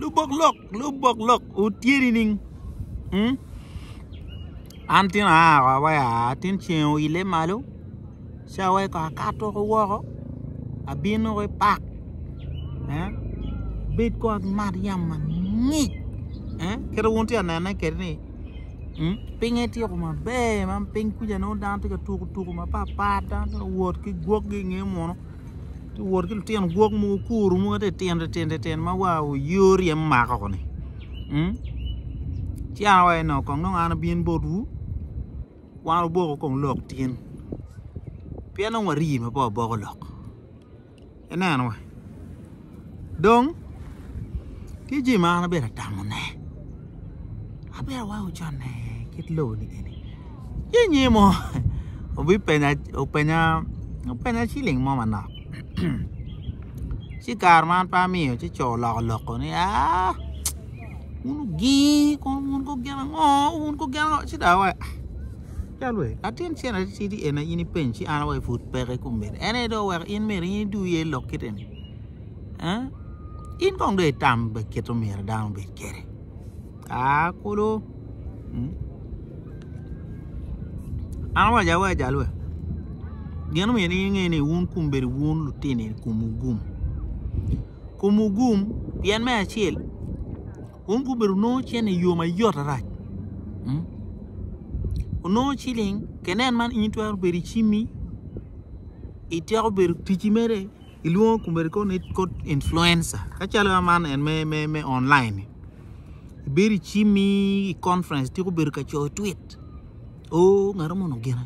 Lubok-lok, utieri ning. Antin wa tin chien ile malo. Shawe ka kato ko woro. Abino ko pak. Bit ko Mariam ni. Kero wonti anana kerni. Pingeti ko mabe, mam ping ku jano dan te tuku ma papa dan wot ki gok gi ngemono. Tu wot ki tien gok mu kuru mu te tien ma wa yori ma ko ni. Chia wa no kong no ana bien bodu. Wa bo ko lok tien. Piano wari ma bo lok. Enan wa. Dong ki ji ma na be tamone. Abia wa ujane kit lo ni ni. Ye mo. Obi penya chilling mo mana. Si karman pa mi ci cho lok ni unu gi kon ko gana ci da wa. Ya lo atin ci na ci di ena ini penci ana wa food pere ko mer. Ene do wa in mer ni du ye lok kit ni. In kong de tam be kito mer down be kere. Kulo. Ana wa jalo. Geno me ni ngene won kumberi won lutene kumugum pian me achiel. Won kumberi no chene yo ma yota rach. No chilling kenen man initwa beri chimi. Itia beri tichimere iluon kumberi ko net code influencer. Kachala man en me online. Beri chimi conference ti ko beri ka cho tweet. Ngaramo no gena.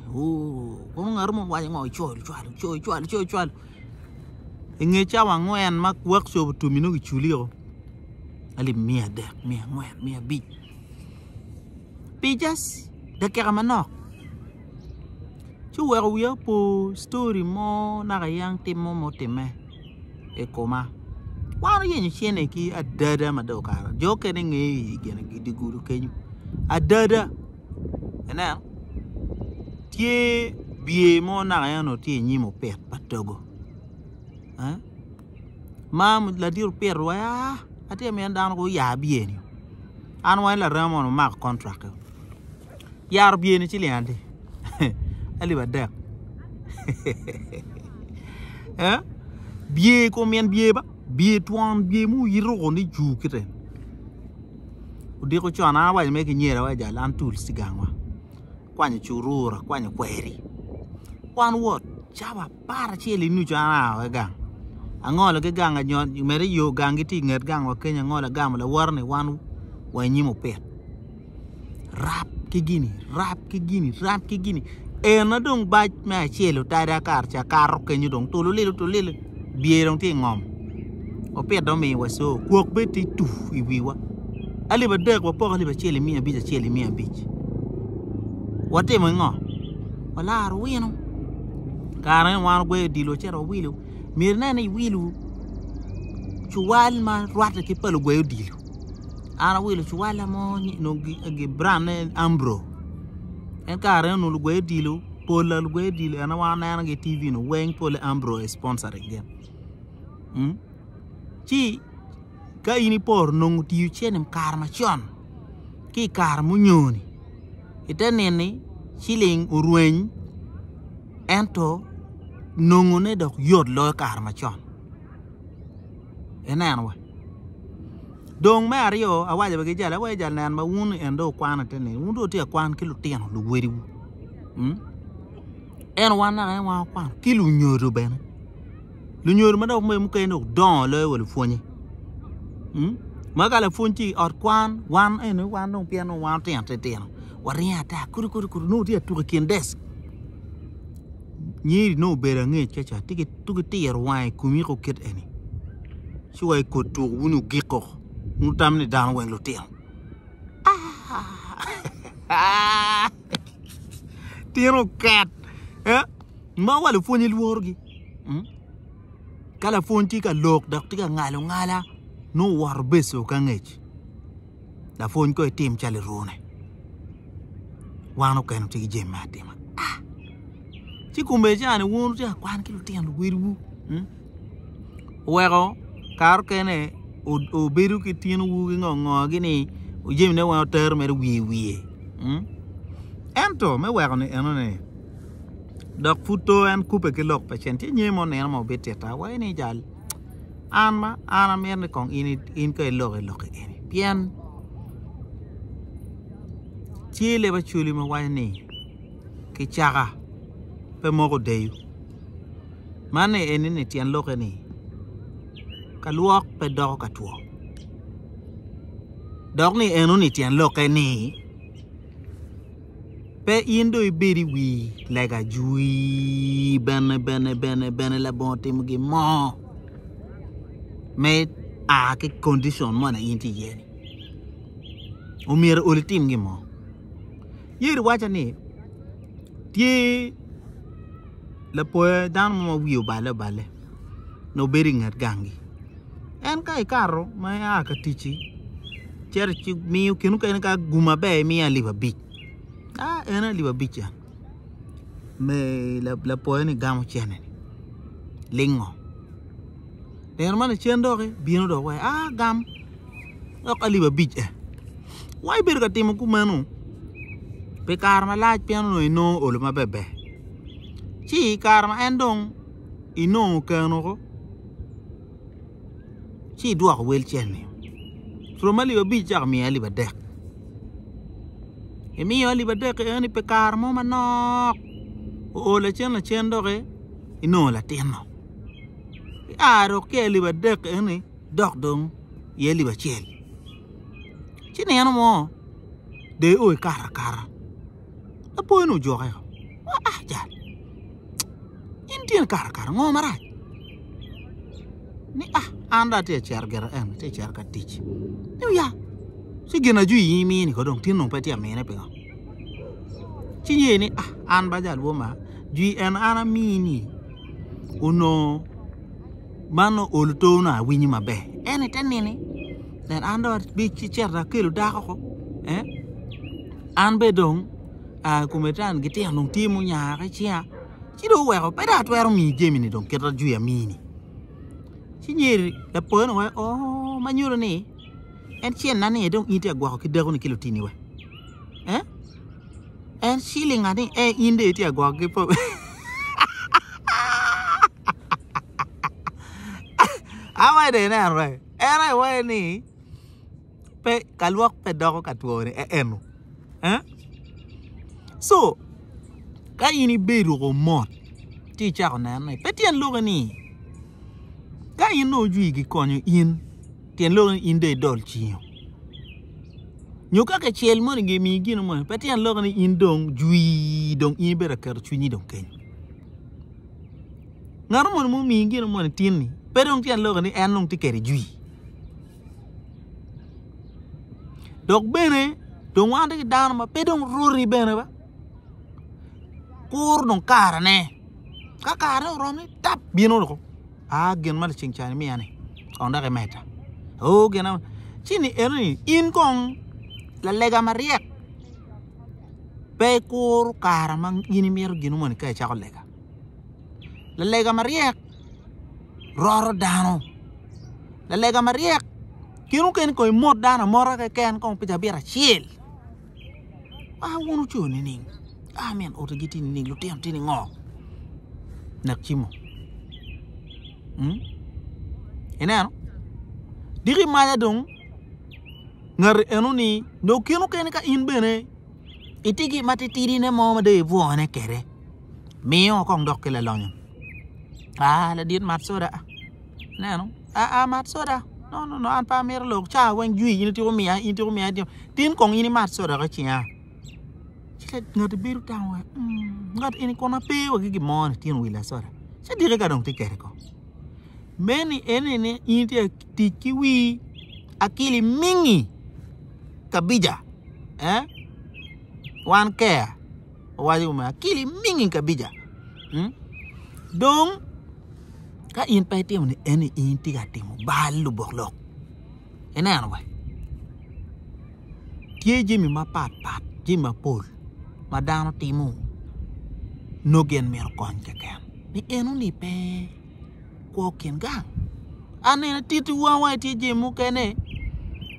Ngaramo wa ngo chol. Nge chawa ngoyan mak workshop tu mino ki chulio. Ali mia bi. Pijas da keramano. Chu wa wiya po story mo na yang temo mo teme. E koma. Wano yenye chene ki adada madokara. Joke nge gena gidi guru kenyu. Adada. Ena. Tie bie mo na ya no tie nyimo pet patogo. Mam la dir per wa ate me ndan ko ya bie ni. An wa la ramo no mak contract. Yar bie ni chili ande. Ali bada. Bie ko men bie ba. Bie tuan bie mu yiro ni ju kiten. Udi ko chana wa me ki nyera wa ja lan tul sigangwa. Kwanya churura, kwanya kweri. Kwan wot, chawa para chili nu chana wa gang. Angola ke gang nyon, mere yo gang giti nget gang wa Kenya ngola gang la warne wan wa nyimo pet. Rap ki gini. Na dong baj me chelo tada kar cha karo kenyu dong tulu lilo. Bie dong ti ngom. O pet do me wa so, kwok beti tu iwiwa. Ali ba dek wa pok ali ba cheli mia bij. Wate mo ngo. Wala ro wino. Karan wan gwe dilo chero wilu. Mirna ni wilu. Chuwal ma rwata ki pelo gwe dilo. Ana wilu chuwala mo no gi brand ambro. En karan no gwe dilo, pola gwe dilo ana wana na ge TV no weng pola ambro sponsor again. Chi ka ini por nong tiu chenem karma chon. Ki karmu nyoni. Ita nene chilling urwen ento nongone dok yod lo karma chon. Enan wa. Dong Mario awaja bagi jala wa jala nan ma wun endo kwana tene. Wun do tia kwan kilu tiano lu weri wu. En wana en wa kwan kilu nyodo ben. Lu nyodo ma do me mu kay no don lo wala fonyi. Magala fonchi or kwan wan en wan no piano wan tiano. Wariata kuru no dia tu kendes. Ni no bera nge chacha tiki tu tier wai kumi ko ket eni. Suai ko tu wunu giko. Nu tamne dan wen lo tiel. Tiro kat. Ma wala fonyi luorgi. Kala fonchi ka lok dak tika ngala no war beso ka ngech. La fon ko tim chale rone. Wano kanu tiki jema tema. Chikumbe jani wonu tia kwan kilu tian wiru. Wego kar kene o beru ki tin wu ngo gini o jemi ne wa ter mer wi ento me wa ne eno ne dok futo en kupe ke lok pa chen ti nyemo ne mo beteta wa ni jal anma ana mer ne kong in ke lok ini pian chile ba chuli ma wa ni ki caka pe moko odeyo mane eni ne tian lok ni ka luok pe dok ka tuo dok ni eno ni tian lok ni pe indo ibiri wi lega jui bene la bon tim gi mo me a ke condition mo na inti yeni o mir o tim gi mo yiri wacha ni tie la poe dan mo wi bale no beri ngat gangi en kai karo ma ka tichi cherchi mi kinu ka guma be mi ali babi ena liba bicha me la poe ni gamo chene lingo der man chen do ke bino do wa gam ok liba bicha wai ber ka timo ku manu pe kar ma laaj piano no ol ma bebe chi kar ma endong ino kano ko chi do ko wel chene so ma liba bicha mi ali ba dek emi yo liba dek eni pe kar mo manok o la chen do ke ino la teno aro ke liba dek eni dok dong ye liba chel chine ano mo de o kara apo no jo ka ja intien kara ngo mara ni anda te charger te char ka tich ni ya sigena ju yimi ni ko dong tin no peti amene pe chinye ni an ba jal woma ju en ana mini uno mano olto na winyi mabe ene tenini den ando bi ci cerda kelu da ko an be dong kumetan giti anong timu nya ka chia ci do wero pe da twero mi jemi ni dong keta ju ya mini chinye la po no manyuro ni en chien nani dong ite gwa ki dego ni kilo tini we en shilling ani inde ite gwa ki po awa de na re era we ni pe kalwak pe dego ka tuo ni enu so ka ini beru ko mot ti cha ko na pe tien lo ni ka ino ju gi konyo in tien lo inde dol chiyo nyoka ke chel mo ngi mi gino mo pe tien lo ni indong jui dong in bera kar chuni dong ken ngaro mo mi gino mo tin ni pe dong tien lo ni en long ti keri jui dok bene dong wande dan ma pe dong ruri bene ba kur dong kara ne ka kara ro ni tap bino ko gen mal ching chani mi ane onda ke meta gena chini eni in kong la lega maryek pe kur kara mang ini mir ginu mon ka cha ko lega la lega maryek roro dano la lega maryek kinu ken ko mod dana mora ka ken kong pija bira chiel wonu choni ning amen o to giti ning lu tem tini ngo nak chimo enano diri maya dong ngar enu ni no kinu ken ka in bene itigi mati tiri ne mo de vuone kere mio kong dok la lonyo la dit mat soda nano mat soda no an pa mer lo cha wen ju yin ti ko mia tin kong ini mat soda ka chia chile ngat biru tawe ngat ini kona pe wa gi mon tin wila soda sa dire ka dong ti kere ko meni enene inti tikiwi akili mingi kabija wan care wali uma akili mingi kabija dong ka in pa temo ni eni inti ga temo balu boklok enan wa tie jimi ma pat jima pol madano timo no gen mer kon ken ni enu ni pe ko ken gang Ane titi wa tije mukene.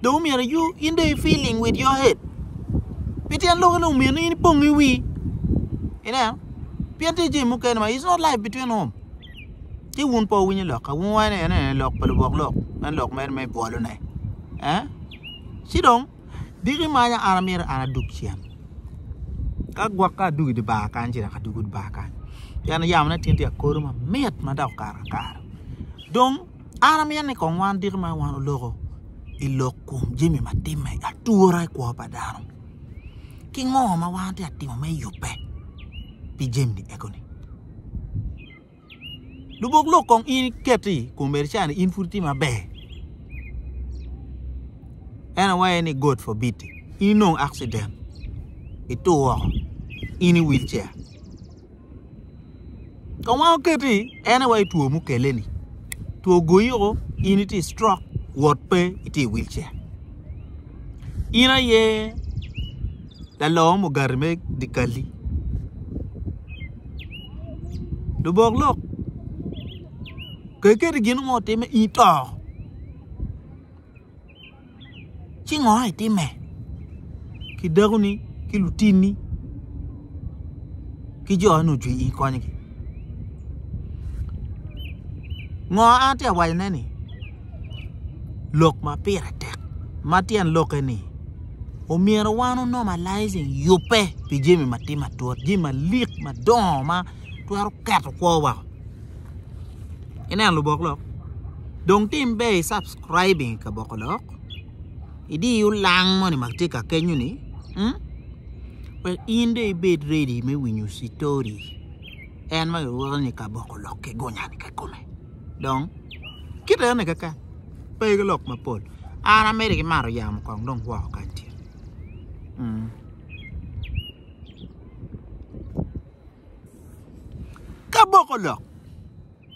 Don't me you in the feeling with your head. Pity and look me in pongi we. You know, Piantije mukene is not life between home. He won't pour when you lock. I won't and lock for the lock and lock my boilone. Eh? Sit down. Digi maya aramir and a dukian. Kagwaka do the back and I do good back. Yana yamna tinti a koruma met madakar. Don't aramian con one dirma one logo. Ilokum Jimmy Matime a tour kwa padano. King Moma want at Timome you pay. Be Jimmy Egoni. Lubok lokong in Ketty, commercial in Futima Bay. And why any good for beating? In no accident. It tore in a wheelchair. Come on, Ketty, anyway to a Mukeleni. To a Goyo in it is struck. What pay it is wheelchair. In a year, the law Mugarme the Kali. The Bokolok. Keke again more time eat all. Chingo time. Kidaguni, Kilutini. Kijoanu tree economy. More auntie why nanny. Look my pirate. Matian look any. O mere one normalizing you pay. Pijimi matima to Jima lick my doma to our cat quawa. In a Bokolok. Don't team bay subscribing Ka-Bokolok. Idi you lang money matika can you ni? Well in the bed ready me when you see Tori. And my world Ka-Bokolok Gonyani come. Don't get a nigga. Pay a lock my pole. And I made a marrow yam con don't walk until. Ka-Bokolok.